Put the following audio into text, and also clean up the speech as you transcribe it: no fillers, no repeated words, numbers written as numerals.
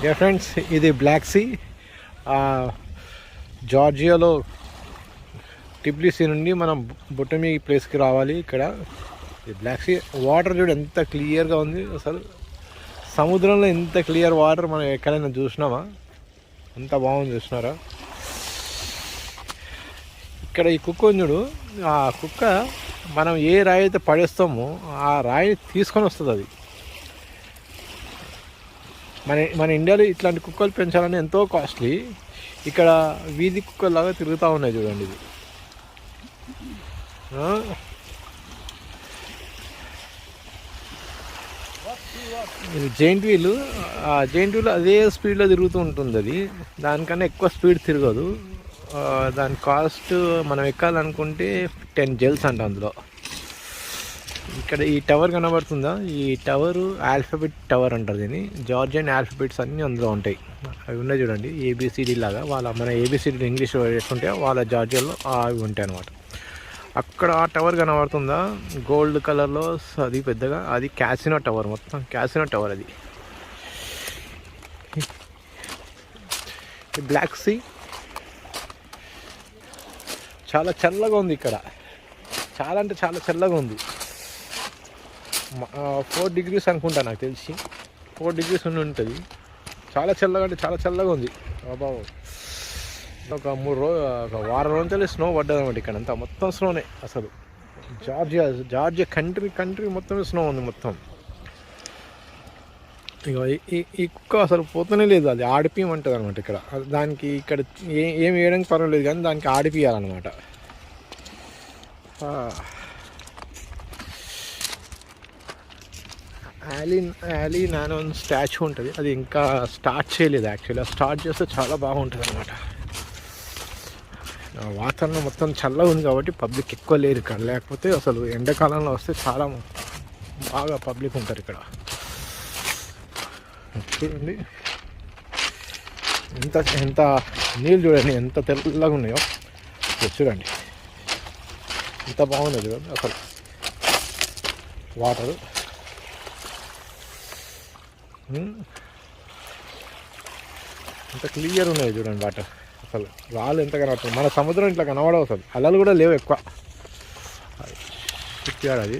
Dear friends, ఇది black see. జార్జియాలో టిబ్లిసీ నుండి మనం బొటమీ ప్లేస్కి రావాలి. ఇక్కడ ఈ బ్లాక్ సీ వాటర్ చూడు ఎంత క్లియర్గా ఉంది. అసలు సముద్రంలో ఎంత క్లియర్ వాటర్ మనం ఎక్కడైనా చూసినామా? అంత బాగుంది, చూసినారా? ఇక్కడ ఈ కుక్క చూడు. ఆ కుక్క మనం ఏ రాయి అయితే పడేస్తామో ఆ రాయిని తీసుకొని వస్తుంది. అది మన ఇండియాలో ఇట్లాంటి కుక్కలు పెంచాలని ఎంతో కాస్ట్లీ. ఇక్కడ వీధి కుక్కల్లాగా తిరుగుతూ ఉన్నాయి చూడండి. ఇది జైంట్ వీల్. ఆ జైంట్ వీల్ అదే స్పీడ్లో తిరుగుతూ ఉంటుంది. అది దానికన్నా ఎక్కువ స్పీడ్ తిరగదు. దాని కాస్ట్ మనం ఎక్కాలనుకుంటే 10 జెల్స్ అంట అందులో. ఇక్కడ ఈ టవర్ కనబడుతుందా? ఈ టవరు ఆల్ఫాబెట్ టవర్ అంటారు దీన్ని. జార్జియన్ ఆల్ఫాబెట్స్ అన్నీ అందులో ఉంటాయి. అవి ఉన్నాయి చూడండి, ఏబిసిడి లాగా. మన ఏబిసిడి ఇంగ్లీష్ ఎట్లుంటాయో వాళ్ళ జార్జియాలో అవి ఉంటాయి అన్నమాట. అక్కడ ఆ టవర్ కనబడుతుందా గోల్డ్ కలర్లో? అది పెద్దగా, అది క్యాసినో టవర్. మొత్తం క్యాసినో టవర్ అది. బ్లాక్ సీ చాలా చల్లగా ఉంది ఇక్కడ. చాలా అంటే చాలా చల్లగా ఉంది. 4 degrees అనుకుంటా, నాకు తెలిసి 4 degrees ఉంటుంది. చాలా చల్లగా అంటే చాలా చల్లగా ఉంది. బాబు ఒక వారం రోజులు స్నో పడ్డది అనమాట. ఇక్కడ అంతా మొత్తం స్నోనే. అసలు జార్జియా కంట్రీ మొత్తం స్నో ఉంది మొత్తం. ఇక ఈ కుక్క అసలు పోతూనే లేదు. అది ఆడిపియమంటుంది అనమాట. ఇక్కడ దానికి ఇక్కడ ఏం వేయడానికి పర్వాలేదు, కానీ దానికి ఆడిపియాలన్నమాట. యాలీ నానో స్టాచ్యూ ఉంటుంది. అది ఇంకా స్టార్ట్ చేయలేదు. యాక్చువల్లీ స్టార్ట్ చేస్తే చాలా బాగుంటుంది అనమాట. వాతావరణం మొత్తం చల్లగా ఉంది కాబట్టి పబ్లిక్ ఎక్కువ లేరు ఇక్కడ. లేకపోతే అసలు ఎండాకాలంలో వస్తే చాలా బాగా పబ్లిక్ ఉంటారు ఇక్కడ. చూడండి ఎంత నీళ్ళు చూడండి, ఎంత తెల్లగా ఉన్నాయో. చూడండి ఎంత బాగుంది చూడండి అసలు వాటరు. ఎంత క్లియర్ ఉన్నాయి చూడండి వాటర్. అసలు రాళ్ళు ఎంత కనబడుతుంది. మన సముద్రం ఇట్లా కనబడవు అసలు. అలలు కూడా లేవు ఎక్కువ. అది